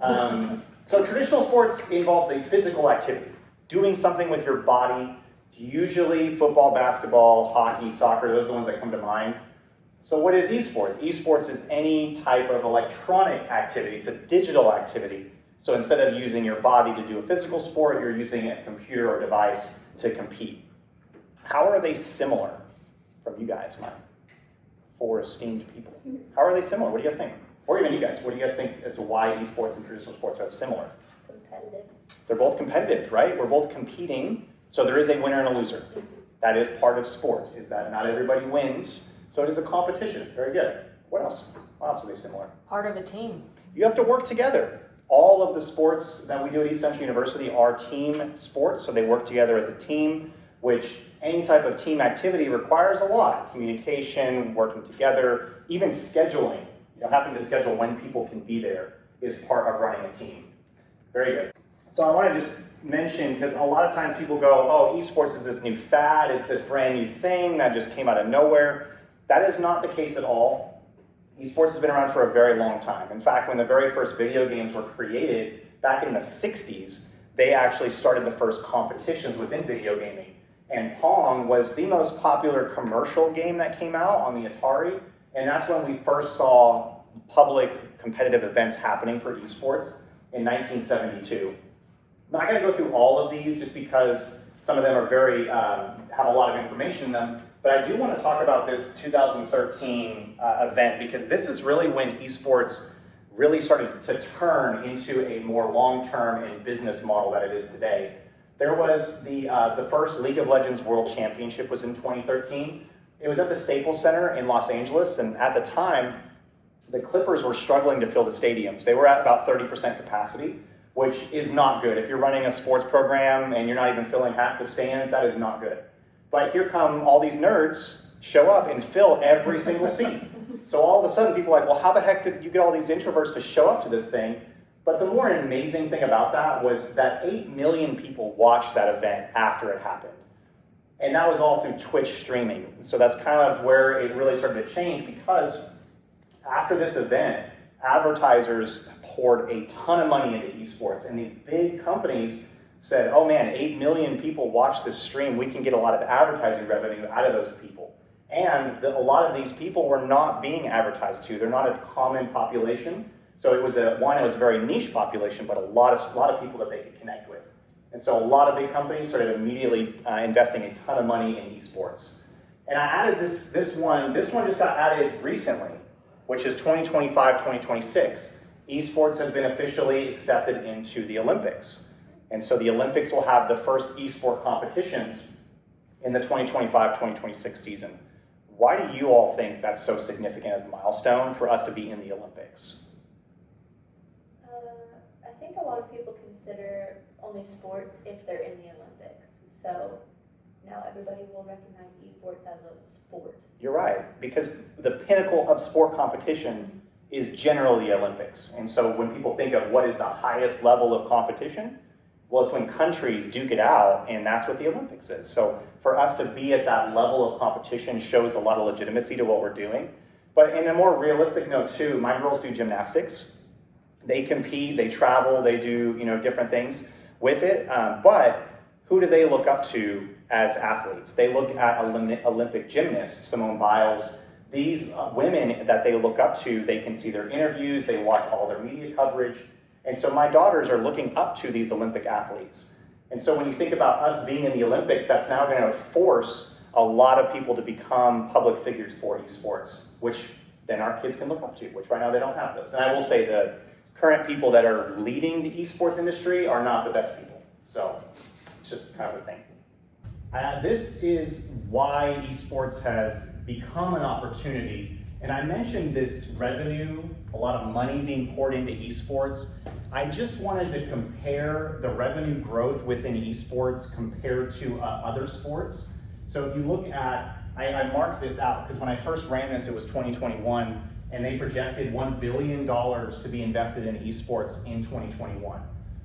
So traditional sports involves a physical activity, doing something with your body. It's usually football, basketball, hockey, soccer, those are the ones that come to mind. So what is esports? Esports is any type of electronic activity. It's a digital activity. So instead of using your body to do a physical sport, you're using a computer or device to compete. How are they similar from you guys, my four esteemed people? How are they similar? What do you guys think? Or even you guys, what do you guys think as to why esports and traditional sports are similar? Competitive. They're both competitive, right? We're both competing, so there is a winner and a loser. That is part of sport, is that not everybody wins, so it is a competition. Very good. What else? What else are they similar? Part of a team. You have to work together. All of the sports that we do at East Central University are team sports, so they work together as a team, which any type of team activity requires a lot. Communication, working together, even scheduling. Having to schedule when people can be there is part of running a team. Very good. So I want to just mention, because a lot of times people go, oh, esports is this new fad, it's this brand new thing that just came out of nowhere. That is not the case at all. Esports has been around for a very long time. In fact, when the very first video games were created, back in the 60s, they actually started the first competitions within video gaming. And Pong was the most popular commercial game that came out on the Atari. And that's when we first saw public competitive events happening for esports in 1972. I'm not going to go through all of these just because some of them are have a lot of information in them, but I do want to talk about this 2013 event because this is really when esports really started to turn into a more long-term and business model that it is today. There was the first League of Legends World Championship was in 2013. It was at the Staples Center in Los Angeles, and at the time, the Clippers were struggling to fill the stadiums. They were at about 30% capacity, which is not good. If you're running a sports program and you're not even filling half the stands, that is not good. But here come all these nerds show up and fill every single seat. So all of a sudden, people are like, well, how the heck did you get all these introverts to show up to this thing? But the more amazing thing about that was that 8 million people watched that event after it happened. And that was all through Twitch streaming. So that's kind of where it really started to change because after this event, advertisers poured a ton of money into esports. And these big companies said, oh man, 8 million people watch this stream. We can get a lot of advertising revenue out of those people. And a lot of these people were not being advertised to. They're not a common population. So it was a very niche population, but a lot of people that they could connect with. And so a lot of big companies started immediately investing a ton of money in esports. And I added this one just got added recently, which is 2025, 2026. Esports has been officially accepted into the Olympics. And so the Olympics will have the first esport competitions in the 2025-2026 season. Why do you all think that's so significant as a milestone for us to be in the Olympics? I think a lot of people consider only sports if they're in the Olympics. So now everybody will recognize esports as a sport. You're right, because the pinnacle of sport competition is generally the Olympics. And so when people think of what is the highest level of competition, well, it's when countries duke it out, and that's what the Olympics is. So for us to be at that level of competition shows a lot of legitimacy to what we're doing. But in a more realistic note too, my girls do gymnastics. They compete, they travel, they do different things with it. But who do they look up to as athletes? They look at Olympic gymnasts, Simone Biles. These women that they look up to, they can see their interviews, they watch all their media coverage. And so my daughters are looking up to these Olympic athletes. And so when you think about us being in the Olympics, that's now going to force a lot of people to become public figures for esports, which then our kids can look up to, which right now they don't have those. And I will say the current people that are leading the esports industry are not the best people. So it's just kind of a thing. This is why esports has become an opportunity. And I mentioned this revenue, a lot of money being poured into esports. I just wanted to compare the revenue growth within esports compared to other sports. So if you look at, I marked this out because when I first ran this, it was 2021, and they projected $1 billion to be invested in esports in 2021.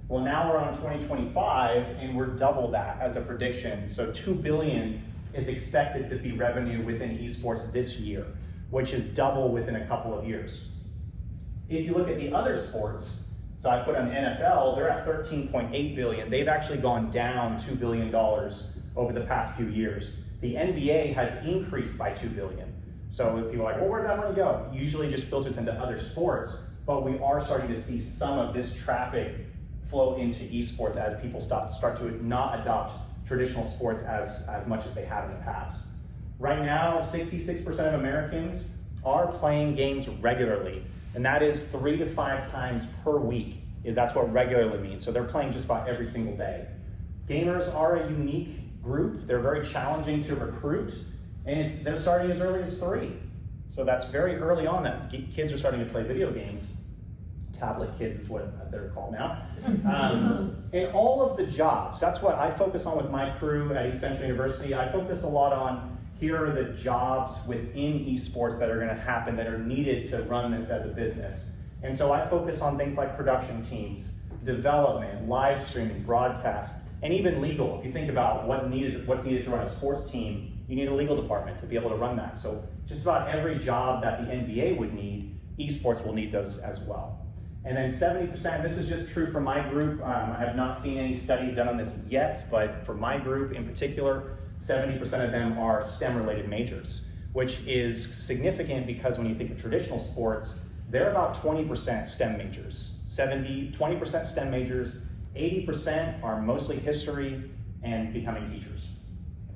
Well, now we're on 2025, and we're double that as a prediction. So $2 billion is expected to be revenue within esports this year, which is double within a couple of years. If you look at the other sports, So I put on NFL, they're at 13.8 billion. They've actually gone down $2 billion over the past few years. The NBA has increased by 2 billion. So people are like, well, where'd that money go? Usually just filters into other sports, but we are starting to see some of this traffic flow into esports as people start to not adopt traditional sports as much as they have in the past. Right now, 66% of Americans are playing games regularly, and that is 3 to 5 times per week. That's what regularly means. So they're playing just about every single day. Gamers are a unique group. They're very challenging to recruit, and they're starting as early as 3. So that's very early on that kids are starting to play video games. Tablet kids is what they're called now. And all of the jobs, that's what I focus on with my crew at East Central University. I focus a lot on, here are the jobs within esports that are going to happen, that are needed to run this as a business. And so I focus on things like production teams, development, live streaming, broadcast, and even legal. If you think about what's needed to run a sports team, you need a legal department to be able to run that. So just about every job that the NBA would need, esports will need those as well. And then 70%, this is just true for my group. I have not seen any studies done on this yet, but for my group in particular, 70% of them are STEM-related majors, which is significant because when you think of traditional sports, they're about 20% STEM majors. 20% STEM majors, 80% are mostly history and becoming teachers.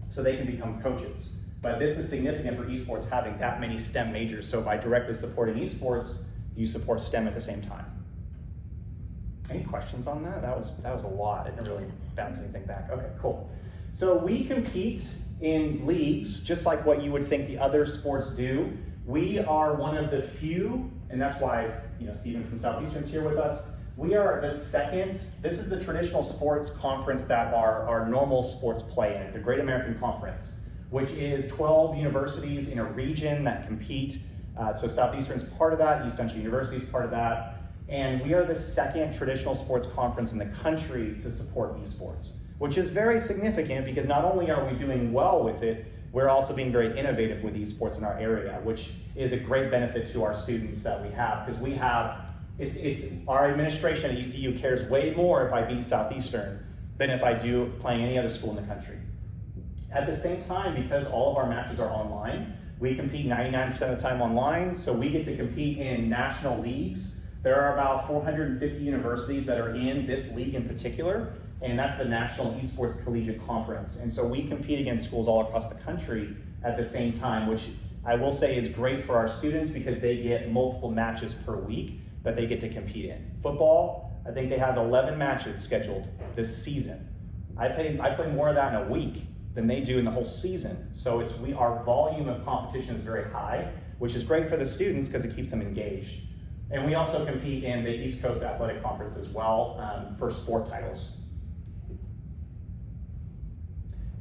So they can become coaches. But this is significant for esports having that many STEM majors. So by directly supporting esports, you support STEM at the same time. Any questions on that? That was a lot. I didn't really bounce anything back. Okay, cool. So we compete in leagues, just like what you would think the other sports do. We are one of the few, and that's why Stephen from Southeastern's here with us. We are the second. This is the traditional sports conference that our normal sports play in, the Great American Conference, which is 12 universities in a region that compete. So Southeastern's part of that, East Central University is part of that. And we are the second traditional sports conference in the country to support esports, which is very significant because not only are we doing well with it, we're also being very innovative with esports in our area, which is a great benefit to our students that we have, because we have, our administration at ECU cares way more if I beat Southeastern than if I do playing any other school in the country. At the same time, because all of our matches are online, we compete 99% of the time online, so we get to compete in national leagues. There are about 450 universities that are in this league in particular, and that's the National Esports Collegiate Conference. And so we compete against schools all across the country at the same time, which I will say is great for our students because they get multiple matches per week that they get to compete in. Football, I think they have 11 matches scheduled this season. I play more of that in a week than they do in the whole season. So our volume of competition is very high, which is great for the students because it keeps them engaged. And we also compete in the East Coast Athletic Conference as well for sport titles.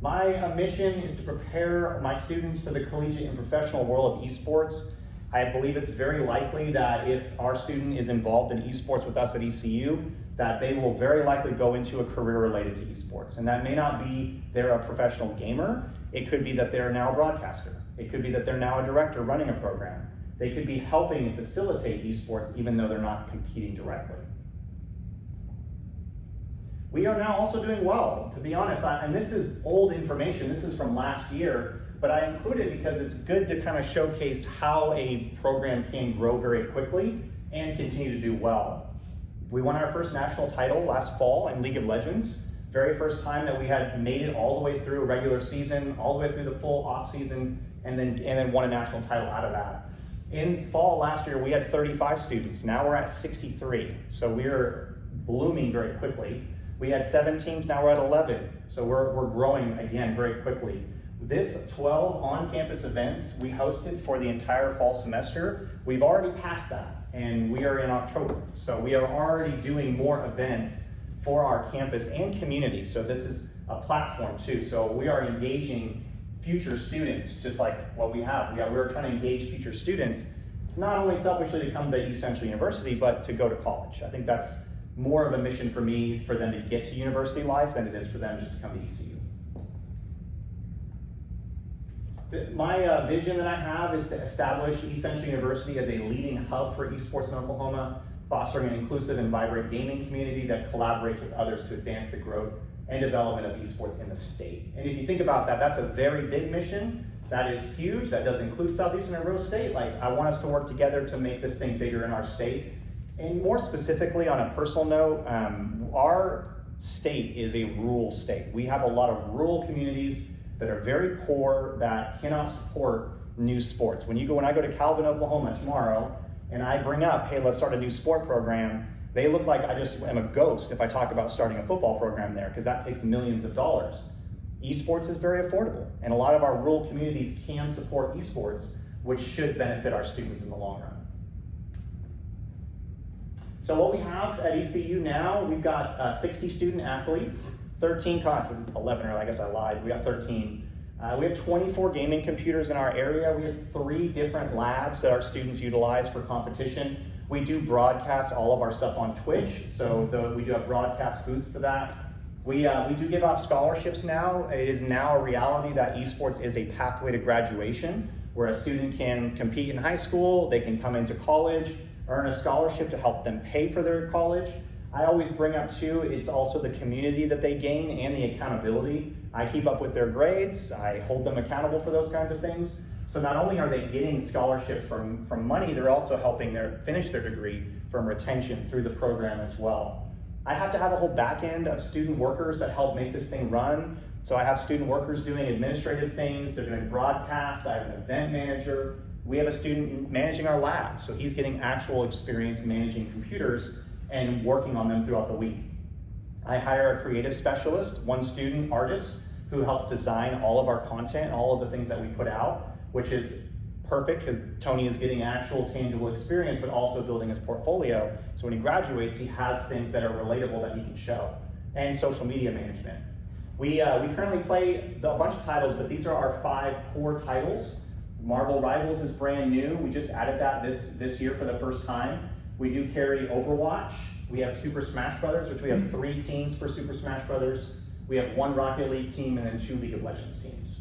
My mission is to prepare my students for the collegiate and professional world of esports. I believe it's very likely that if our student is involved in esports with us at ECU, that they will very likely go into a career related to esports. And that may not be they're a professional gamer. It could be that they're now a broadcaster. It could be that they're now a director running a program. They could be helping facilitate esports even though they're not competing directly. We are now also doing well, to be honest, and this is old information, this is from last year, but I include it because it's good to kind of showcase how a program can grow very quickly and continue to do well. We won our first national title last fall in League of Legends. Very first time that we had made it all the way through a regular season, all the way through the full off season, and then won a national title out of that. In fall last year, we had 35 students. Now we're at 63. So we're blooming very quickly. We had 7 teams, now we're at 11. So we're growing again very quickly. This 12 on-campus events we hosted for the entire fall semester, we've already passed that, and we are in October. So we are already doing more events for our campus and community. So this is a platform too. So we are engaging future students, just like what we have. We're trying to engage future students, not only selfishly to come to East Central University, but to go to college. I think that's more of a mission for me, for them to get to university life than it is for them just to come to ECU. My vision that I have is to establish East Central University as a leading hub for esports in Oklahoma. fostering an inclusive and vibrant gaming community that collaborates with others to advance the growth and development of esports in the state. And if you think about that, that's a very big mission. That is huge. That does include Southeastern and Rose State. Like, I want us to work together to make this thing bigger in our state. And more specifically, on a personal note, our state is a rural state. We have a lot of rural communities that are very poor, that cannot support new sports. When I go to Calvin, Oklahoma tomorrow, and I bring up, hey, let's start a new sport program, they look like I just am a ghost if I talk about starting a football program there, because that takes millions of dollars. Esports is very affordable, and a lot of our rural communities can support esports, which should benefit our students in the long run. So what we have at ECU now, we've got 60 student athletes, 13 classes, 11, or I guess I lied, we got 13. We have 24 gaming computers in our area. We have 3 different labs that our students utilize for competition. We do broadcast all of our stuff on Twitch, so we do have broadcast booths for that. We do give out scholarships now. It is now a reality that esports is a pathway to graduation, where a student can compete in high school, they can come into college, earn a scholarship to help them pay for their college. I always bring up too, it's also the community that they gain and the accountability. I keep up with their grades, I hold them accountable for those kinds of things. So not only are they getting scholarship from money, they're also helping finish their degree from retention through the program as well. I have to have a whole back end of student workers that help make this thing run. So I have student workers doing administrative things, they're doing broadcasts, I have an event manager. We have a student managing our lab, so he's getting actual experience managing computers and working on them throughout the week. I hire a creative specialist, one student artist, who helps design all of our content, all of the things that we put out, which is perfect because Tony is getting actual tangible experience, but also building his portfolio. So when he graduates, he has things that are relatable that he can show. And social media management. We currently play a bunch of titles, but these are our 5 core titles. Marvel Rivals is brand new. We just added that this year for the first time. We do carry Overwatch. We have Super Smash Brothers, which we have 3 teams for Super Smash Brothers. We have 1 Rocket League team and then 2 League of Legends teams.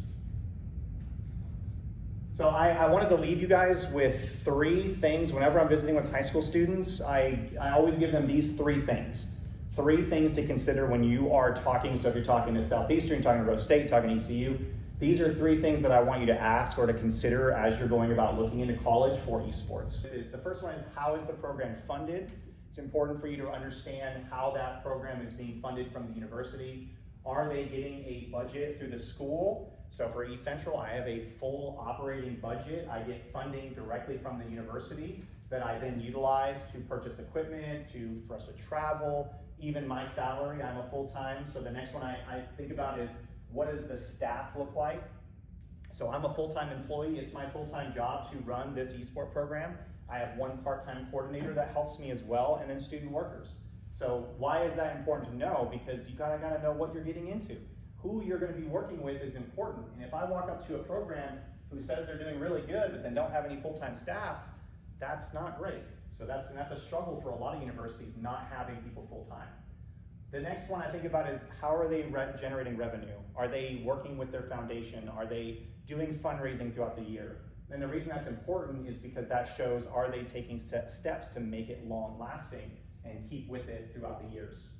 So I wanted to leave you guys with 3 things. Whenever I'm visiting with high school students, I always give them these 3 things. 3 things to consider when you are talking. So if you're talking to Southeastern, talking to Rose State, talking to ECU, these are 3 things that I want you to ask or to consider as you're going about looking into college for esports. The first one is, how is the program funded? It's important for you to understand how that program is being funded from the university. Are they getting a budget through the school? So for East Central, I have a full operating budget. I get funding directly from the university that I then utilize to purchase equipment, for us to travel, even my salary. I'm a full-time. So the next one I think about is, what does the staff look like? So I'm a full-time employee. It's my full-time job to run this eSport program. I have 1 part-time coordinator that helps me as well, and then student workers. So why is that important to know? Because you gotta know what you're getting into. Who you're gonna be working with is important. And if I walk up to a program who says they're doing really good, but then don't have any full-time staff, that's not great. So that's a struggle for a lot of universities, not having people full-time. The next one I think about is, how are they generating revenue? Are they working with their foundation? Are they doing fundraising throughout the year? And the reason that's important is because that shows, are they taking set steps to make it long-lasting and keep with it throughout the years?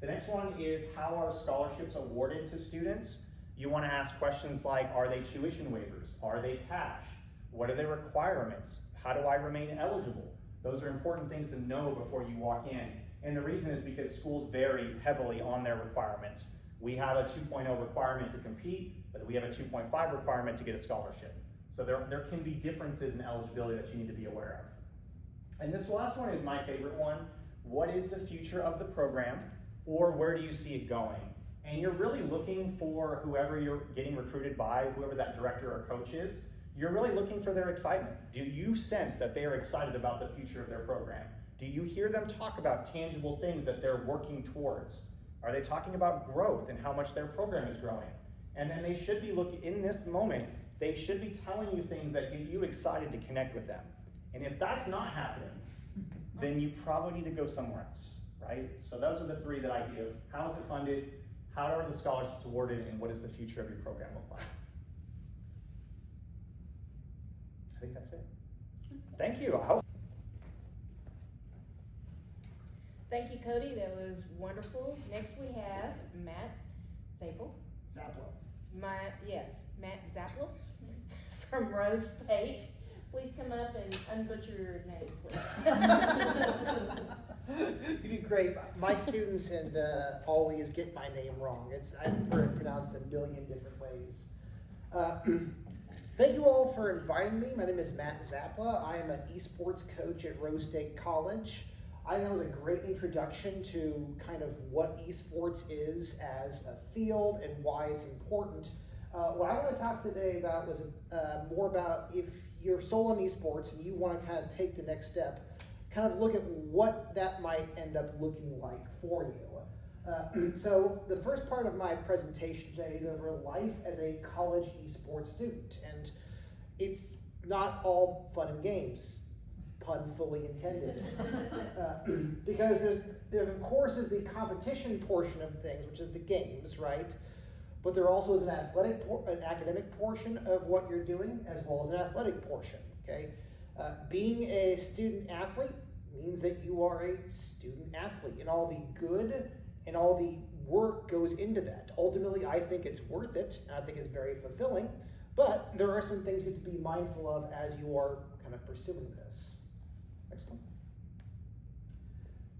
The next one is, how are scholarships awarded to students? You want to ask questions like, are they tuition waivers? Are they cash? What are their requirements? How do I remain eligible? Those are important things to know before you walk in. And the reason is because schools vary heavily on their requirements. We have a 2.0 requirement to compete, but we have a 2.5 requirement to get a scholarship. So there can be differences in eligibility that you need to be aware of. And this last one is my favorite one. What is the future of the program, or where do you see it going? And you're really looking for whoever you're getting recruited by, whoever that director or coach is, you're really looking for their excitement. Do you sense that they are excited about the future of their program? Do you hear them talk about tangible things that they're working towards? Are they talking about growth and how much their program is growing? And then they should be looking, in this moment, they should be telling you things that get you excited to connect with them. And if that's not happening, then you probably need to go somewhere else, right? So those are the 3 that I give. How is it funded? How are the scholarships awarded? And what does the future of your program look like? I think that's it. Thank you. Thank you, Cody. That was wonderful. Next we have Matt Czapla. Matt Czapla from Rose State. Please come up and unbutcher your name, please. You do great. My students always get my name wrong. I've heard it pronounced a million different ways. Thank you all for inviting me. My name is Matt Czapla. I am an esports coach at Rose State College. I think that was a great introduction to kind of what esports is as a field and why it's important. What I want to talk today about was more about if you're sold on esports and you want to kind of take the next step, kind of look at what that might end up looking like for you. So the first part of my presentation today is over life as a college esports student, and it's not all fun and games. Pun fully intended. Because there of course is the competition portion of things, which is the games, right? But there also is an academic portion of what you're doing, as well as an athletic portion, okay? Being a student athlete means that you are a student athlete, and all the good and all the work goes into that. Ultimately, I think it's worth it, and I think it's very fulfilling, but there are some things you have to be mindful of as you are kind of pursuing this. Next one.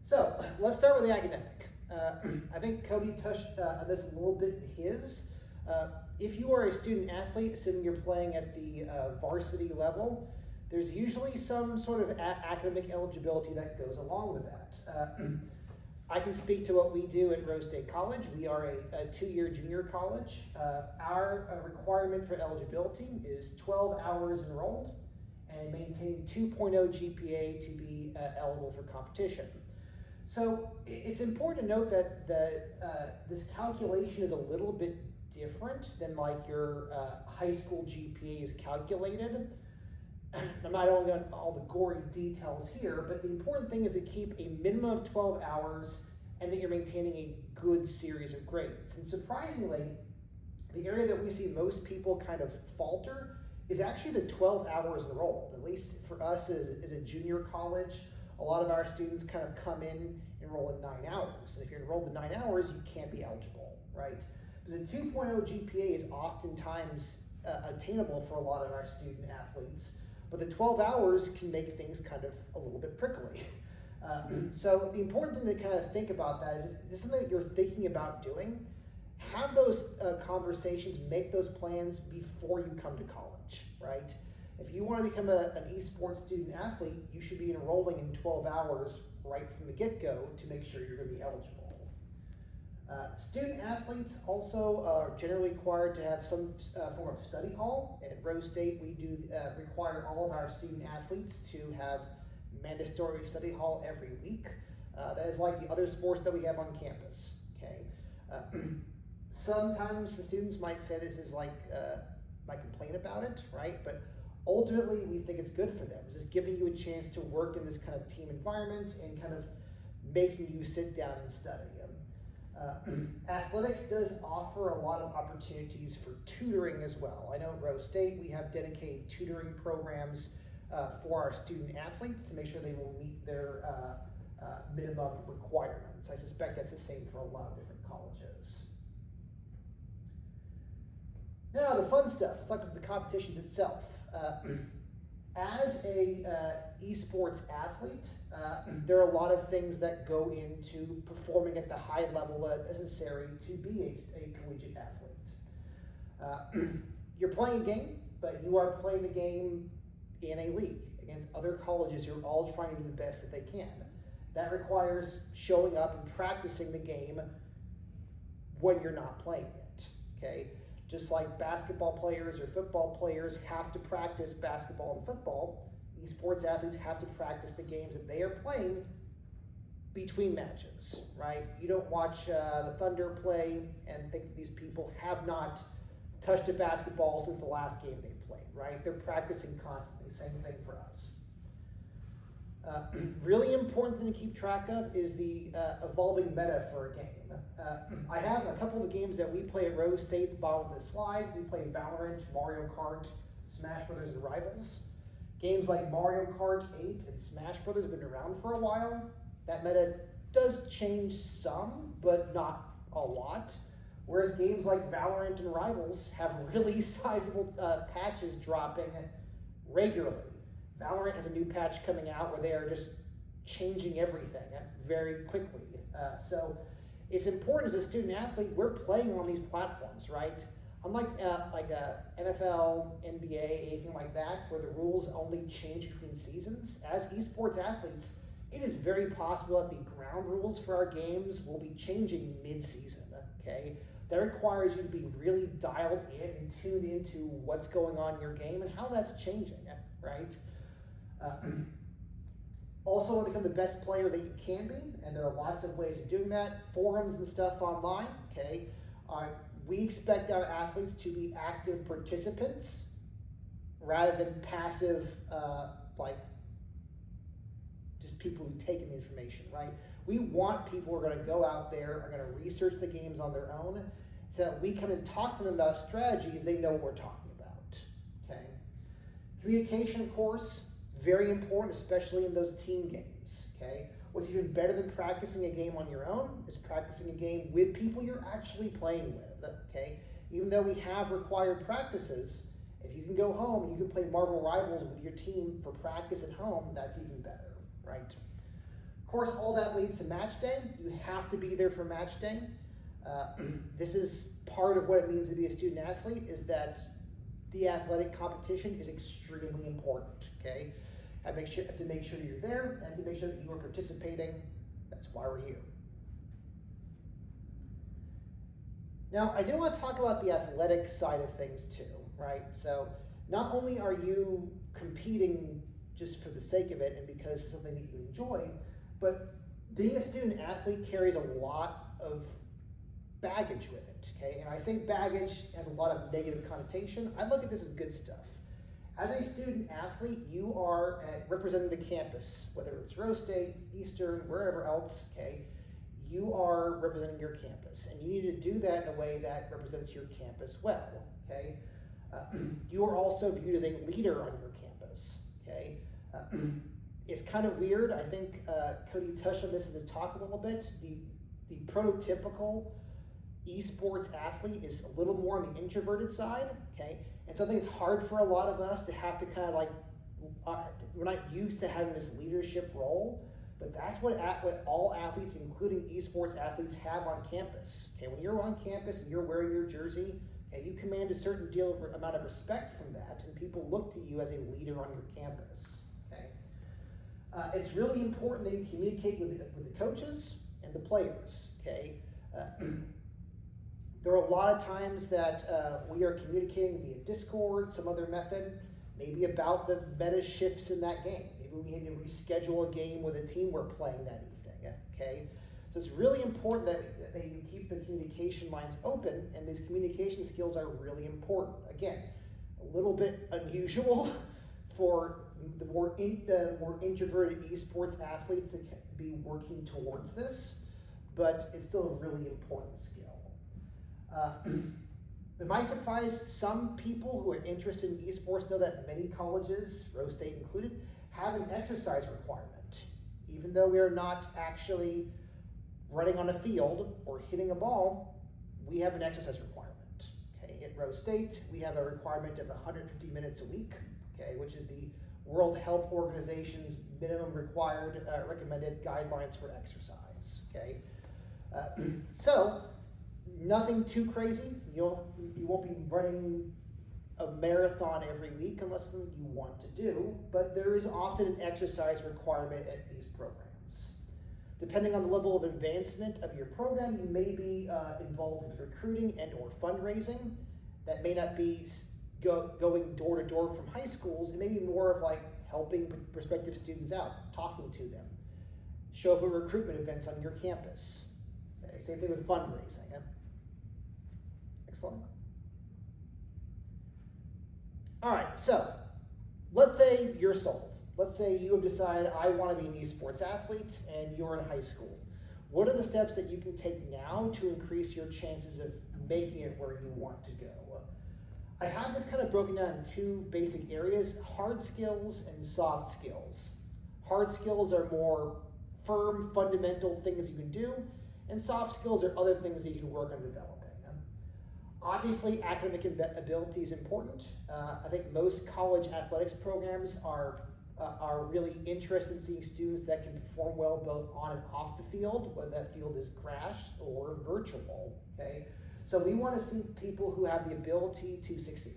So let's start with the academic. I think Cody touched on this a little bit in his. If you are a student athlete, assuming you're playing at the varsity level, there's usually some sort of academic eligibility that goes along with that. I can speak to what we do at Rose State College. We are a 2-year junior college. Our requirement for eligibility is 12 hours enrolled and maintain 2.0 GPA to be eligible for competition. So it's important to note that this calculation is a little bit different than like your high school GPA is calculated. I'm not going into all the gory details here, but the important thing is to keep a minimum of 12 hours and that you're maintaining a good series of grades. And surprisingly, the area that we see most people kind of falter is actually the 12 hours enrolled. At least for us as a junior college, a lot of our students kind of come in, enroll in 9 hours. And if you're enrolled in 9 hours, you can't be eligible, right? But the 2.0 GPA is oftentimes attainable for a lot of our student athletes, but the 12 hours can make things kind of a little bit prickly. So the important thing to kind of think about that is if this is something that you're thinking about doing, have those conversations, make those plans before you come to college, right? If you want to become an esports student athlete, you should be enrolling in 12 hours right from the get-go to make sure you're going to be eligible. Student athletes also are generally required to have some form of study hall. At Rose State, we do require all of our student athletes to have mandatory study hall every week. That is like the other sports that we have on campus, okay? Sometimes the students might say this is like, might complain about it, right? But ultimately, we think it's good for them. It's just giving you a chance to work in this kind of team environment and kind of making you sit down and study. Athletics does offer a lot of opportunities for tutoring as well. I know at Rose State, we have dedicated tutoring programs for our student athletes to make sure they will meet their minimum requirements. I suspect that's the same for a lot of different colleges. Now, the fun stuff, let's talk about the competitions itself. As a esports athlete, there are a lot of things that go into performing at the high level necessary to be a collegiate athlete. You're playing a game, but you are playing the game in a league against other colleges who are all trying to do the best that they can. That requires showing up and practicing the game when you're not playing it, okay? Just like basketball players or football players have to practice basketball and football, esports athletes have to practice the games that they are playing between matches, right? You don't watch the Thunder play and think that these people have not touched a basketball since the last game they played, right? They're practicing constantly, same thing for us. Really important thing to keep track of is the evolving meta for a game. I have a couple of the games that we play at Rose State at the bottom of this slide. We play Valorant, Mario Kart, Smash Brothers, and Rivals. Games like Mario Kart 8 and Smash Brothers have been around for a while. That meta does change some, but not a lot. Whereas games like Valorant and Rivals have really sizable patches dropping regularly. Valorant has a new patch coming out where they are just changing everything very quickly. So it's important as a student athlete, we're playing on these platforms, right? Unlike like a NFL, NBA, anything like that, where the rules only change between seasons, as esports athletes, it is very possible that the ground rules for our games will be changing mid-season, okay? That requires you to be really dialed in and tuned into what's going on in your game and how that's changing, right? Also want to become the best player that you can be, and there are lots of ways of doing that. Forums and stuff online, okay? We expect our athletes to be active participants rather than passive, like just people who take in the information, right? We want people who are going to go out there, are going to research the games on their own, so that we come and talk to them about strategies, they know what we're talking about, okay? Communication, of course, very important, especially in those team games, okay? What's even better than practicing a game on your own is practicing a game with people you're actually playing with, okay? Even though we have required practices, if you can go home and you can play Marvel Rivals with your team for practice at home, that's even better, right? Of course, all that leads to match day. You have to be there for match day. This is part of what it means to be a student athlete, is that the athletic competition is extremely important, okay? Have to make sure you're there and to make sure that you are participating. That's why we're here. Now, I do want to talk about the athletic side of things too, right? So not only are you competing just for the sake of it and because it's something that you enjoy, but being a student athlete carries a lot of baggage with it, okay? And I say baggage has a lot of negative connotation. I look at this as good stuff. As a student athlete, you are representing the campus, whether it's Rose State, Eastern, wherever else, okay? You are representing your campus, and you need to do that in a way that represents your campus well, okay? You are also viewed as a leader on your campus, okay? It's kind of weird. I think Cody touched on this in his talk a little bit. The prototypical esports athlete is a little more on the introverted side, okay? And so I think it's hard for a lot of us to have to kind of like, we're not used to having this leadership role, but that's what all athletes, including esports athletes, have on campus, okay? When you're on campus and you're wearing your jersey, okay, you command a certain amount of respect from that, and people look to you as a leader on your campus, okay? It's really important that you communicate with the coaches and the players, okay? There are a lot of times that we are communicating via Discord, some other method, maybe about the meta shifts in that game. Maybe we need to reschedule a game with a team we're playing that evening, okay? So it's really important that you keep the communication lines open, and these communication skills are really important. Again, a little bit unusual for the more introverted esports athletes that can be working towards this, but it's still a really important skill. It might surprise some people who are interested in esports know that many colleges, Rose State included, have an exercise requirement. Even though we are not actually running on a field or hitting a ball, we have an exercise requirement. Okay, at Rose State, we have a requirement of 150 minutes a week, okay, which is the World Health Organization's minimum required recommended guidelines for exercise, okay? So, nothing too crazy. You won't be running a marathon every week unless something you want to do, but there is often an exercise requirement at these programs. Depending on the level of advancement of your program, you may be involved with recruiting and or fundraising. That may not be going door to door from high schools. It may be more of like helping prospective students out, talking to them. Show up at recruitment events on your campus. Okay, same thing with fundraising. Excellent. All right, so let's say you're sold. Let's say you have decided, I want to be an esports athlete, and you're in high school. What are the steps that you can take now to increase your chances of making it where you want to go? I have this kind of broken down in two basic areas, hard skills and soft skills. Hard skills are more firm, fundamental things you can do, and soft skills are other things that you can work on developing. Obviously, academic ability is important. I think most college athletics programs are really interested in seeing students that can perform well both on and off the field, whether that field is grass or virtual, okay? So we want to see people who have the ability to succeed.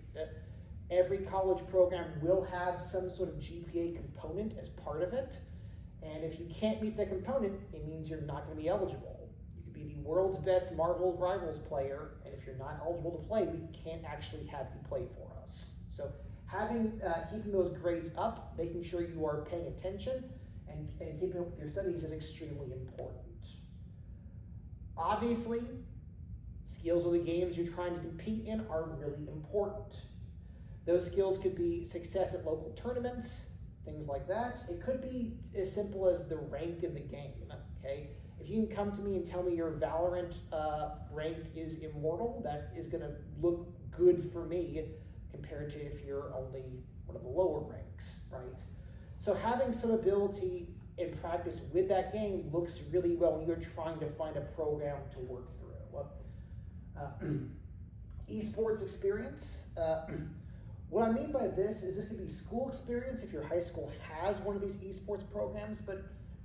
Every college program will have some sort of GPA component as part of it, and if you can't meet that component, it means you're not going to be eligible. You could be the world's best Marvel Rivals player, and if you're not eligible to play, we can't actually have you play for us. So keeping those grades up, making sure you are paying attention, and keeping up with your studies is extremely important. Obviously, skills of the games you're trying to compete in are really important. Those skills could be success at local tournaments, things like that. It could be as simple as the rank in the game, okay? If you can come to me and tell me your Valorant rank is immortal, that is gonna look good for me compared to if you're only one of the lower ranks, right? So having some ability in practice with that game looks really well when you're trying to find a program to work through. Esports experience. What I mean by this is this could be school experience if your high school has one of these esports programs, but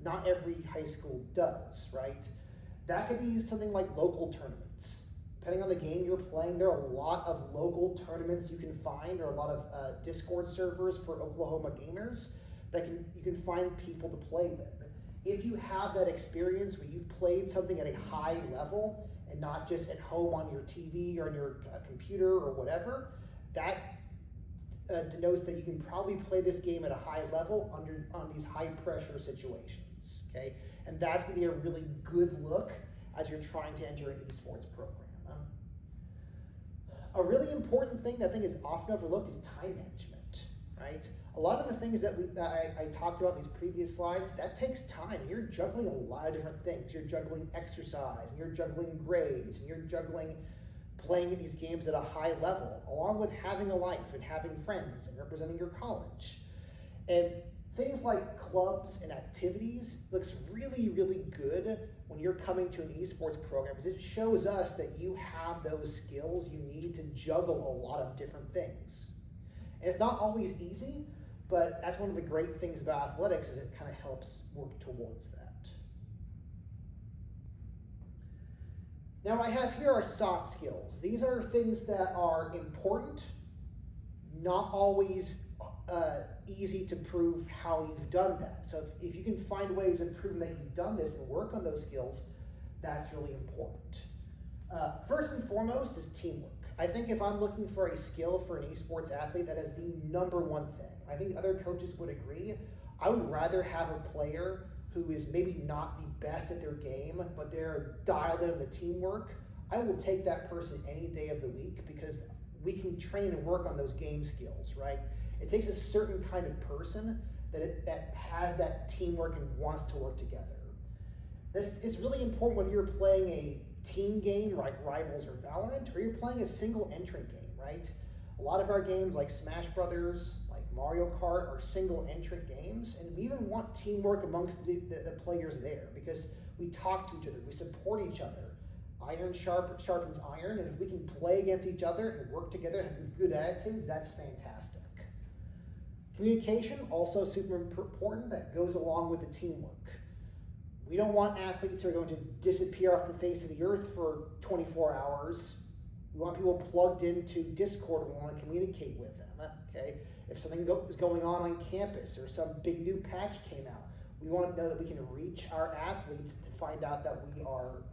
not every high school does, right? That could be something like local tournaments. Depending on the game you're playing, there are a lot of local tournaments you can find, or a lot of Discord servers for Oklahoma gamers that you can find people to play with. If you have that experience where you've played something at a high level and not just at home on your TV or on your computer or whatever, that denotes that you can probably play this game at a high level on these high pressure situations, okay? And that's gonna be a really good look as you're trying to enter an esports program. A really important thing that I think is often overlooked is time management, right? A lot of the things that I talked about in these previous slides, that takes time. You're juggling a lot of different things. You're juggling exercise, and you're juggling grades, and you're juggling playing these games at a high level, along with having a life and having friends and representing your college. And things like clubs and activities looks really, really good when you're coming to an esports program, because it shows us that you have those skills you need to juggle a lot of different things. And it's not always easy, but that's one of the great things about athletics is it kind of helps work towards that. Now I have here our soft skills. These are things that are important, not always easy to prove how you've done that. So if you can find ways of proving that you've done this and work on those skills, that's really important. First and foremost is teamwork. I think if I'm looking for a skill for an esports athlete, that is the number one thing. I think other coaches would agree. I would rather have a player who is maybe not the best at their game, but they're dialed in the teamwork. I will take that person any day of the week because we can train and work on those game skills, right? It takes a certain kind of person that has that teamwork and wants to work together. This is really important whether you're playing a team game like Rivals or Valorant, or you're playing a single entrant game, right? A lot of our games like Smash Brothers, like Mario Kart are single entrant games, and we even want teamwork amongst the players there because we talk to each other, we support each other. Iron sharpens iron, and if we can play against each other and work together and have good attitudes, that's fantastic. Communication, also super important, that goes along with the teamwork. We don't want athletes who are going to disappear off the face of the earth for 24 hours. We want people plugged into Discord and want to communicate with them, okay? If something is going on campus or some big new patch came out, we want to know that we can reach our athletes to find out that we are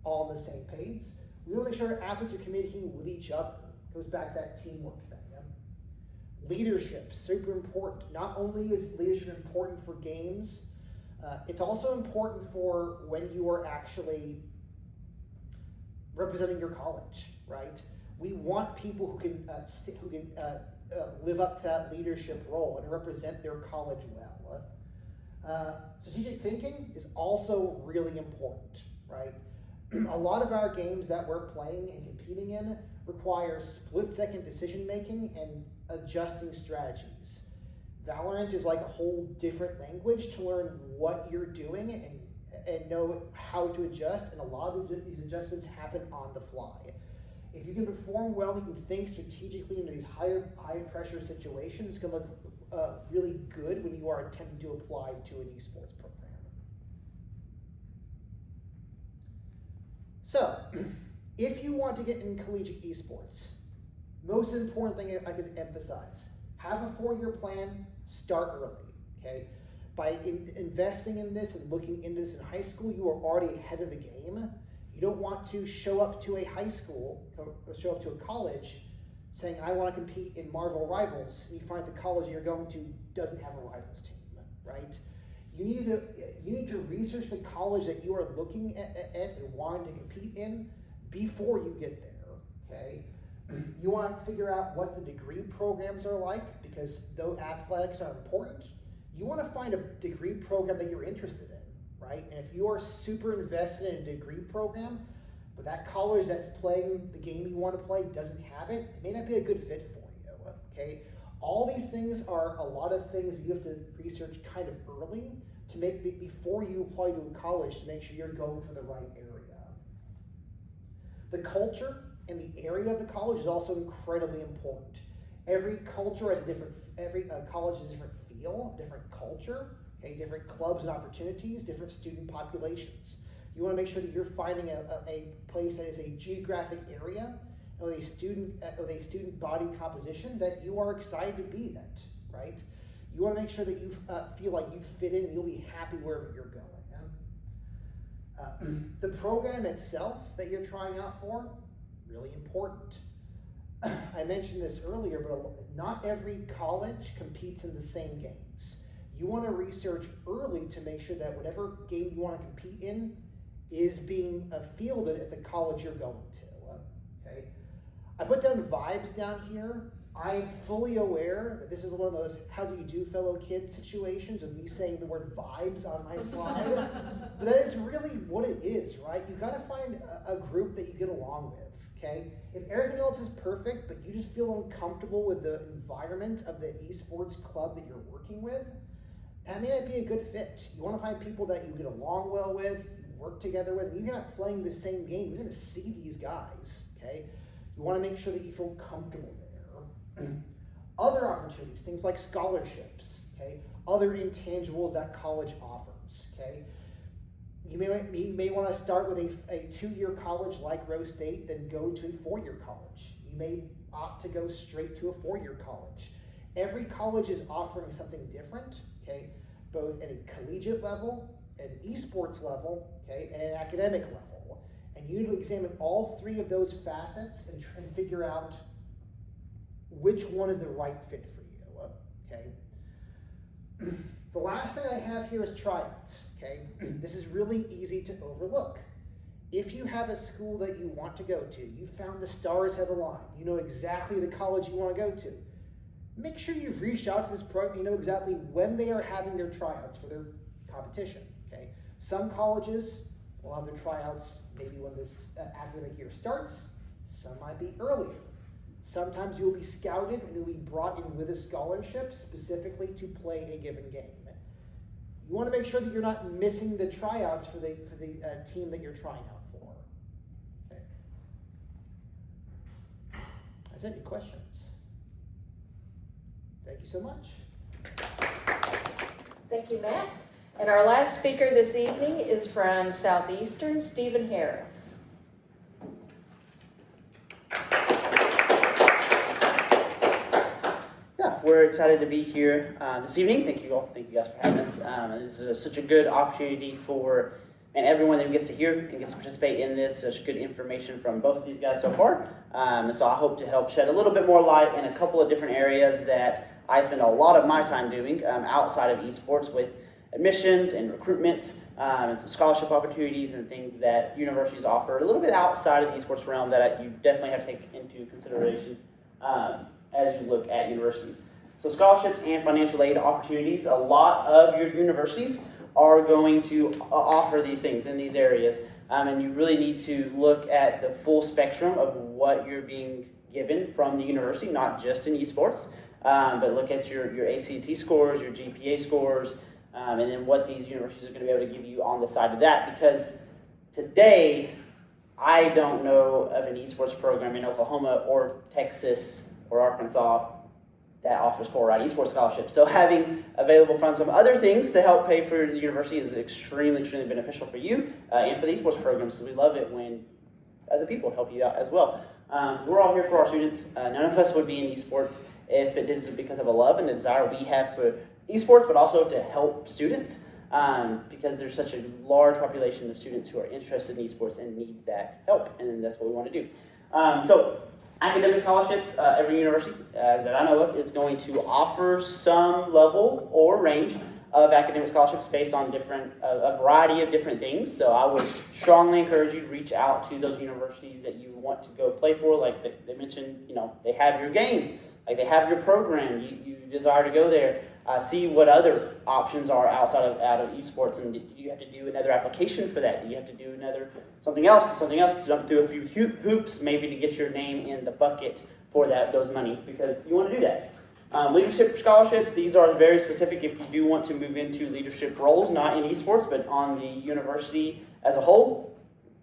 all on the same page. We want to make sure our athletes are communicating with each other. It goes back to that teamwork thing. Leadership, super important. Not only is leadership important for games, it's also important for when you are actually representing your college, right? We want people who can live up to that leadership role and represent their college well. Strategic thinking is also really important, right? A lot of our games that we're playing and competing in require split-second decision-making and adjusting strategies. Valorant is like a whole different language to learn what you're doing and know how to adjust, and a lot of these adjustments happen on the fly. If you can perform well, you can think strategically into these high pressure situations, it's going to look really good when you are attempting to apply to an esports program. So, if you want to get in collegiate esports, most important thing I could emphasize, have a 4-year plan, start early, okay? By investing in this and looking into this in high school, you are already ahead of the game. You don't want to show up to a high school, or show up to a college saying, I want to compete in Marvel Rivals, and you find the college you're going to doesn't have a Rivals team, right? You need to research the college that you are looking at and wanting to compete in before you get there, okay? You want to figure out what the degree programs are like, because though athletics are important, you want to find a degree program that you're interested in, right? And if you are super invested in a degree program, but that college that's playing the game you want to play doesn't have it, it may not be a good fit for you, okay? All these things are a lot of things you have to research kind of early to make before you apply to a college to make sure you're going for the right area. The culture and the area of the college is also incredibly important. Every culture has a different, every college has a different feel, different culture, okay, different clubs and opportunities, different student populations. You want to make sure that you're finding a place that is a geographic area with a student body composition that you are excited to be at, right? You want to make sure that you feel like you fit in and you'll be happy wherever you're going. Yeah? The program itself that you're trying out for, really important. I mentioned this earlier, but not every college competes in the same games. You want to research early to make sure that whatever game you want to compete in is being fielded at the college you're going to, okay? I put down vibes down here. I'm fully aware that this is one of those how do you do fellow kids situations with me saying the word vibes on my slide. But that is really what it is, right? You got to find a group that you get along with, okay? If everything else is perfect, but you just feel uncomfortable with the environment of the esports club that you're working with, that may not be a good fit. You want to find people that you get along well with, you work together with, and you're not playing the same game. You're going to see these guys, okay? You want to make sure that you feel comfortable there. Other opportunities, things like scholarships, okay? Other intangibles that college offers, okay? You may want to start with a 2-year college like Rose State, then go to a 4-year college. You may opt to go straight to a 4-year college. Every college is offering something different, okay? Both at a collegiate level, an esports level, okay, and an academic level. And you need to examine all 3 of those facets and figure out which one is the right fit for you, okay? The last thing I have here is tryouts, okay? This is really easy to overlook. If you have a school that you want to go to, you found the stars have aligned, you know exactly the college you want to go to, make sure you've reached out to this program, you know exactly when they are having their tryouts for their competition, okay? Some colleges will have their tryouts maybe when this academic year starts, some might be earlier. Sometimes you'll be scouted and you'll be brought in with a scholarship specifically to play a given game. You want to make sure that you're not missing the tryouts for the team that you're trying out for. Okay. That's it. Any questions? Thank you so much. Thank you, Matt. And our last speaker this evening is from Southeastern, Stephen Harris. We're excited to be here this evening. Thank you all. Thank you guys for having us. This is such a good opportunity for everyone that gets to hear and gets to participate in this. Such good information from both of these guys so far. And so I hope to help shed a little bit more light in a couple of different areas that I spend a lot of my time doing outside of esports with admissions and recruitment and some scholarship opportunities and things that universities offer a little bit outside of the esports realm that you definitely have to take into consideration as you look at universities. So scholarships and financial aid opportunities, a lot of your universities are going to offer these things in these areas. And you really need to look at the full spectrum of what you're being given from the university, not just in esports. but look at your ACT scores, your GPA scores, and then what these universities are going to be able to give you on the side of that. Because today, I don't know of an esports program in Oklahoma or Texas or Arkansas that offers full-ride esports scholarships. So having available funds from other things to help pay for the university is extremely, extremely beneficial for you and for the esports programs, because we love it when other people help you out as well. We're all here for our students. None of us would be in esports if it isn't because of a love and a desire we have for esports, but also to help students, because there's such a large population of students who are interested in esports and need that help, and that's what we want to do. So academic scholarships, every university that I know of is going to offer some level or range of academic scholarships based on a variety of different things. So I would strongly encourage you to reach out to those universities that you want to go play for. Like they mentioned, they have your game, like they have your program. You desire to go there. See what other options are out of esports, and do you have to do another application for that? Do you have to do something else, to jump through a few hoops, maybe to get your name in the bucket for those money, because you want to do that. Leadership scholarships, these are very specific if you do want to move into leadership roles, not in esports, but on the university as a whole.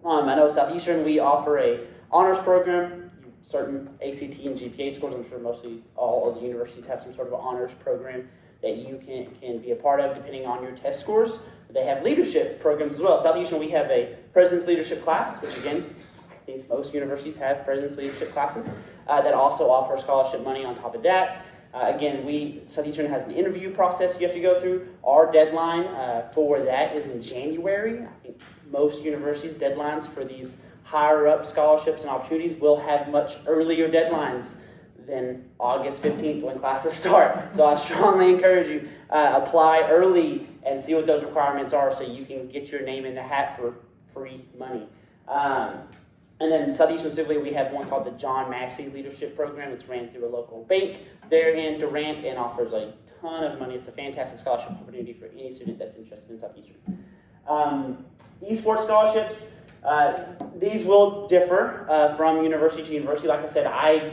I know Southeastern, we offer a honors program, certain ACT and GPA scores. I'm sure mostly all of the universities have some sort of an honors program that you can be a part of depending on your test scores. They have leadership programs as well. Southeastern, we have a President's Leadership class, which again, I think most universities have President's Leadership classes that also offer scholarship money on top of that. Again, Southeastern has an interview process you have to go through. Our deadline for that is in January. I think most universities' deadlines for these higher up scholarships and opportunities will have much earlier deadlines than August 15th when classes start. So I strongly encourage you, apply early and see what those requirements are so you can get your name in the hat for free money. And then Southeastern specifically, we have one called the John Massey Leadership Program. It's ran through a local bank there in Durant and offers a ton of money. It's a fantastic scholarship opportunity for any student that's interested in Southeastern. Esports scholarships, these will differ from university to university. Like I said, I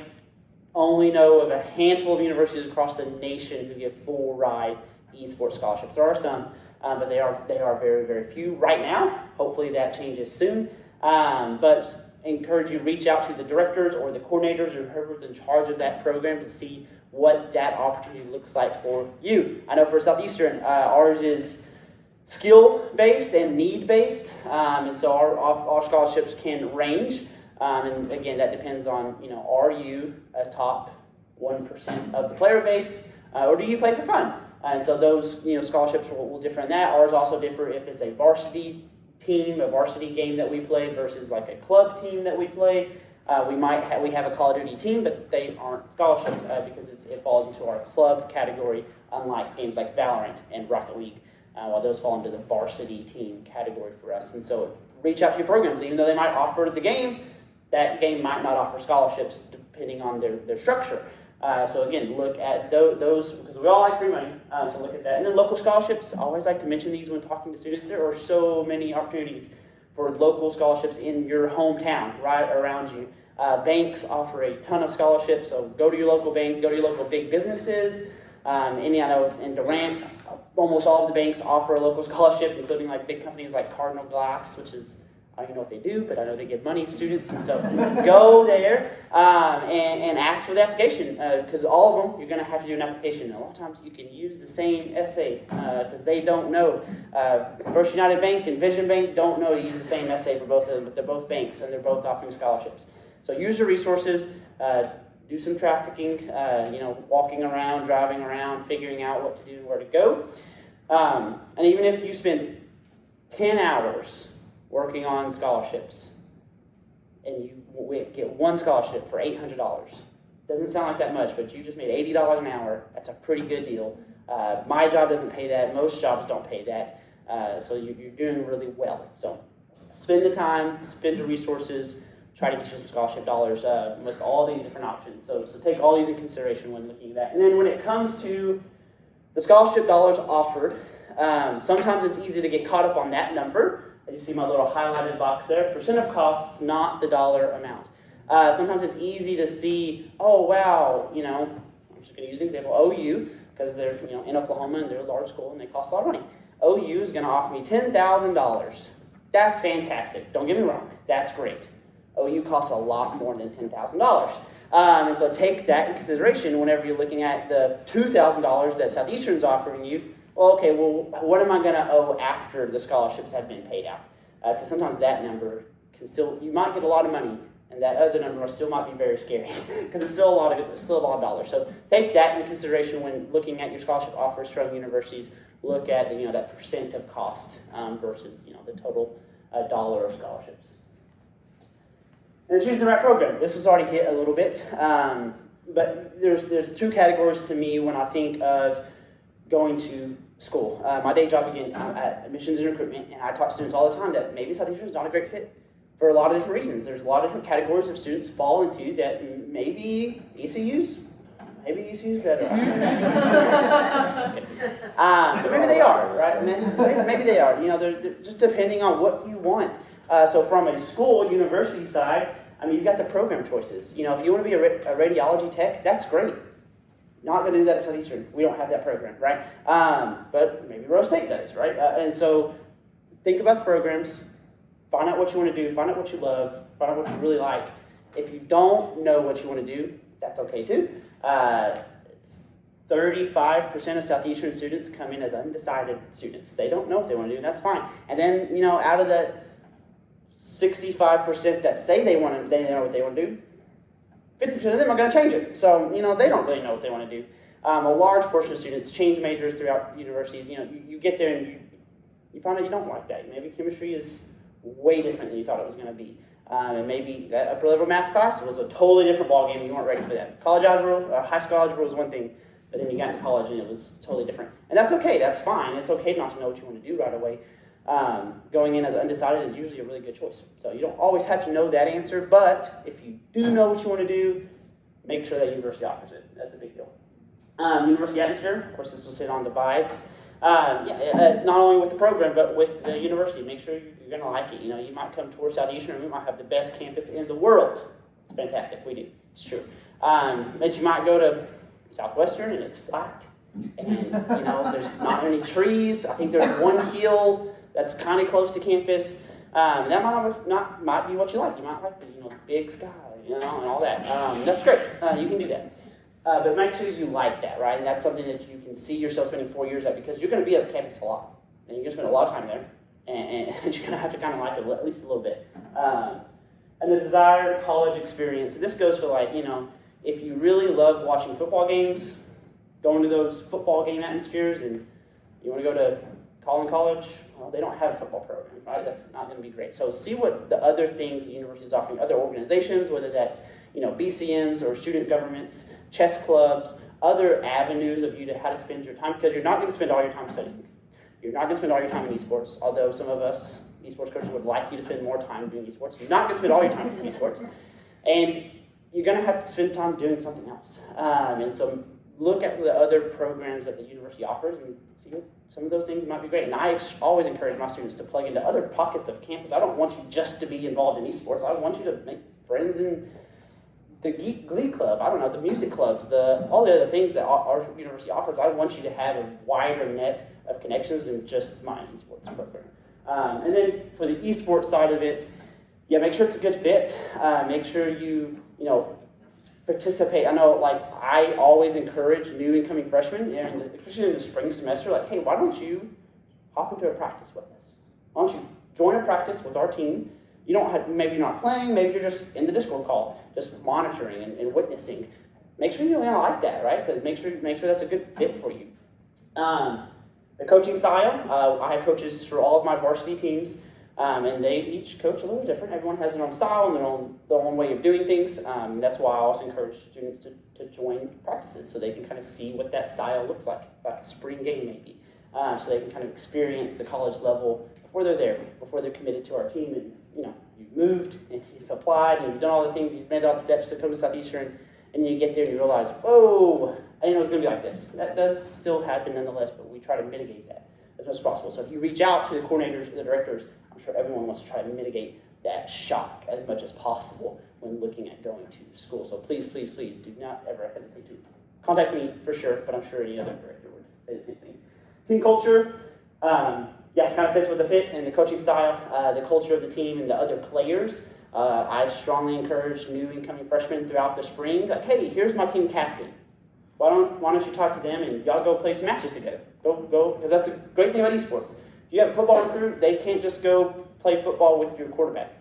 only know of a handful of universities across the nation who give full ride esports scholarships. There are some, but they are very, very few right now. Hopefully that changes soon. But encourage you to reach out to the directors or the coordinators or whoever's in charge of that program to see what that opportunity looks like for you. I know for Southeastern, ours is skill-based and need-based, and so our scholarships can range. And again, that depends on, are you a top 1% of the player base, or do you play for fun? And so those, scholarships will differ in that. Ours also differ if it's a varsity team, a varsity game that we play versus like a club team that we play. We have a Call of Duty team, but they aren't scholarships because it falls into our club category, unlike games like Valorant and Rocket League, while those fall into the varsity team category for us. And so reach out to your programs. Even though they might offer the game, that game might not offer scholarships depending on their structure. So again, look at those, because we all like free money, so look at that. And then local scholarships, I always like to mention these when talking to students. There are so many opportunities for local scholarships in your hometown, right around you. Banks offer a ton of scholarships, so go to your local bank, go to your local big businesses. I know in Durant, almost all of the banks offer a local scholarship, including like big companies like Cardinal Glass, which is, I don't even know what they do, but I know they give money to students. And so go there and ask for the application, because all of them, you're going to have to do an application. And a lot of times you can use the same essay because they don't know. First United Bank and Vision Bank don't know to use the same essay for both of them, but they're both banks and they're both offering scholarships. So use your resources, do some trafficking, walking around, driving around, figuring out what to do and where to go. And even if you spend 10 hours working on scholarships, and you get one scholarship for $800. Doesn't sound like that much, but you just made $80 an hour. That's a pretty good deal. My job doesn't pay that. Most jobs don't pay that. So you're doing really well. So spend the time, spend your resources, try to get you some scholarship dollars with all these different options. So take all these in consideration when looking at that. And then when it comes to the scholarship dollars offered, sometimes it's easy to get caught up on that number. As you see my little highlighted box there, percent of costs, not the dollar amount. Sometimes it's easy to see, oh wow, I'm just going to use an example, OU, because they're in Oklahoma and they're a large school and they cost a lot of money. OU is going to offer me $10,000. That's fantastic. Don't get me wrong. That's great. OU costs a lot more than $10,000. And so take that in consideration whenever you're looking at the $2,000 that Southeastern's offering you. Well, okay, what am I going to owe after the scholarships have been paid out? Because sometimes that number can still, you might get a lot of money, and that other number still might be very scary because it's still a lot of dollars. So take that in consideration when looking at your scholarship offers from universities. Look at that percent of cost versus the total dollar of scholarships. And choose the right program. This was already hit a little bit, but there's two categories to me when I think of going to school. My day job, again, I'm at admissions and recruitment, and I talk to students all the time that maybe Southeastern is not a great fit for a lot of different reasons. There's a lot of different categories of students fall into that maybe ECU's better. Just kidding. But maybe they are, right? Maybe they are. They're just depending on what you want. So from a school, university side, you've got the program choices. If you want to be a radiology tech, that's great. Not going to do that at Southeastern. We don't have that program, right? But maybe Rose State does, right? And so think about the programs. Find out what you want to do. Find out what you love. Find out what you really like. If you don't know what you want to do, that's okay too. 35% of Southeastern students come in as undecided students. They don't know what they want to do, and that's fine. And then, out of that 65% that say they know what they want to do, 50% of them are going to change it. So, they don't really know what they want to do. A large portion of students change majors throughout universities. You get there and you find out you don't like that. Maybe chemistry is way different than you thought it was going to be. And maybe that upper level math class was a totally different ballgame and you weren't ready for that. College algebra, high school algebra was one thing, but then you got into college and it was totally different. And that's okay, that's fine. It's okay not to know what you want to do right away. Going in as undecided is usually a really good choice. So you don't always have to know that answer, but if you do know what you want to do, make sure that university offers it. That's a big deal. University atmosphere, of course this will sit on the vibes. Not only with the program, but with the university. Make sure you're going to like it. You might come tour Southeastern and we might have the best campus in the world. It's fantastic. We do. It's true. But you might go to Southwestern and it's flat. And, there's not any trees. I think there's one hill that's kind of close to campus. And that might be what you like. You might like the, big sky, and all that. That's great. You can do that. But make sure you like that, right? And that's something that you can see yourself spending 4 years at because you're going to be at the campus a lot. And you're going to spend a lot of time there. And you're going to have to kind of like it at least a little bit. And the desired college experience. And this goes for if you really love watching football games, going to those football game atmospheres, and you want to go to College, well, they don't have a football program, right? That's not going to be great. So see what the other things the university is offering, other organizations, whether that's BCMs or student governments, chess clubs, other avenues of how to spend your time, because you're not going to spend all your time studying. You're not going to spend all your time in esports, although some of us esports coaches would like you to spend more time doing esports. You're not going to spend all your time doing esports. And you're going to have to spend time doing something else. And so look at the other programs that the university offers and see if some of those things might be great. And I always encourage my students to plug into other pockets of campus. I don't want you just to be involved in esports. I want you to make friends in the Glee Club, the music clubs, all the other things that our university offers. I want you to have a wider net of connections than just my esports program. And then for the esports side of it, make sure it's a good fit. Make sure you participate. I know, I always encourage new incoming freshmen, and especially in the spring semester, hey, why don't you hop into a practice with us? Why don't you join a practice with our team? You don't have, maybe you're not playing, maybe you're just in the Discord call, just monitoring and witnessing. Make sure you're going to like that, right? Because make sure that's a good fit for you. The coaching style, I have coaches for all of my varsity teams. And they each coach a little different. Everyone has their own style and their own way of doing things. That's why I also encourage students to join practices so they can kind of see what that style looks like a spring game maybe. So they can kind of experience the college level before they're there, before they're committed to our team. And you've moved and you've applied and you've done all the things, you've made all the steps to come to Southeastern, and you get there and you realize, whoa, I didn't know it was going to be like this. That does still happen nonetheless, but we try to mitigate that as much as possible. So if you reach out to the coordinators, the directors, I'm sure everyone wants to try to mitigate that shock as much as possible when looking at going to school. So please, please, please do not ever hesitate to contact me for sure, but I'm sure any other director would say the same thing. Team culture, yeah, kind of fits with the fit and the coaching style, the culture of the team and the other players. I strongly encourage new incoming freshmen throughout the spring, like, hey, here's my team captain. Why don't you talk to them and y'all go play some matches together? Go, because that's the great thing about esports. If you have a football recruit, they can't just go play football with your quarterback.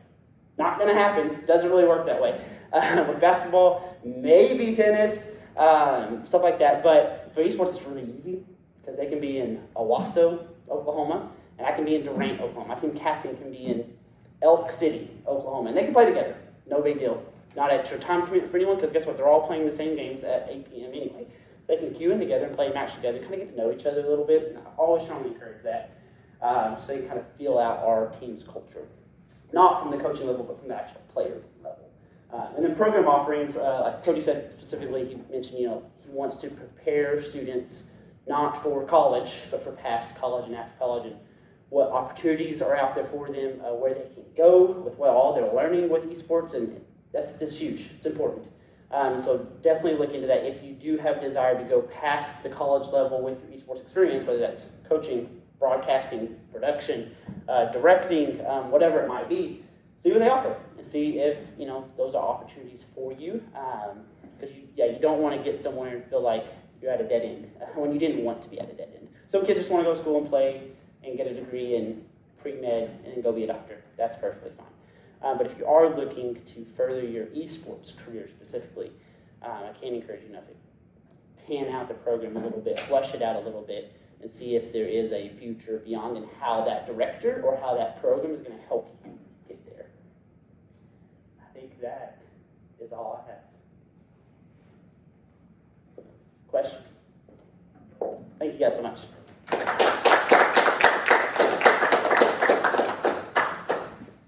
Not going to happen. Doesn't really work that way. With basketball, maybe tennis, stuff like that. But for esports, it's really easy because they can be in Owasso, Oklahoma, and I can be in Durant, Oklahoma. My team captain can be in Elk City, Oklahoma, and they can play together. No big deal. Not extra time commitment for anyone because guess what? They're all playing the same games at 8 p.m. anyway. They can queue in together and play a match together, kind of get to know each other a little bit, and I always strongly encourage that. So you kind of feel out our team's culture. Not from the coaching level, but from the actual player level. And then program offerings, like Cody said specifically, he mentioned, he wants to prepare students not for college, but for past college and after college, and what opportunities are out there for them, where they can go with what all they're learning with esports, and that's huge. It's important. So definitely look into that if you do have a desire to go past the college level with your esports experience, whether that's coaching, broadcasting, production, directing, whatever it might be. See what they offer and see if those are opportunities for you. Because you don't want to get somewhere and feel like you're at a dead end when you didn't want to be at a dead end. Some kids just want to go to school and play and get a degree in pre-med and go be a doctor. That's perfectly fine. But if you are looking to further your esports career specifically, I can't encourage you enough to pan out the program a little bit, flesh it out a little bit, and see if there is a future beyond and how that director or how that program is going to help you get there. I think that is all I have. Questions? Thank you guys so much.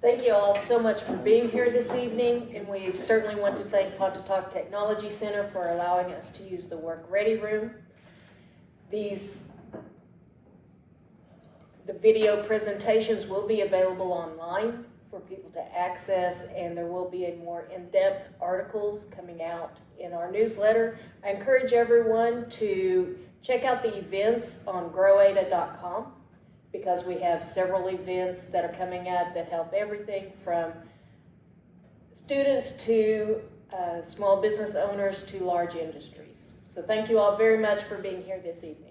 Thank you all so much for being here this evening, and we certainly want to thank Hot to Talk Technology Center for allowing us to use the Work Ready Room. The video presentations will be available online for people to access, and there will be a more in-depth articles coming out in our newsletter. I encourage everyone to check out the events on growada.com because we have several events that are coming up that help everything from students to small business owners to large industries. So thank you all very much for being here this evening.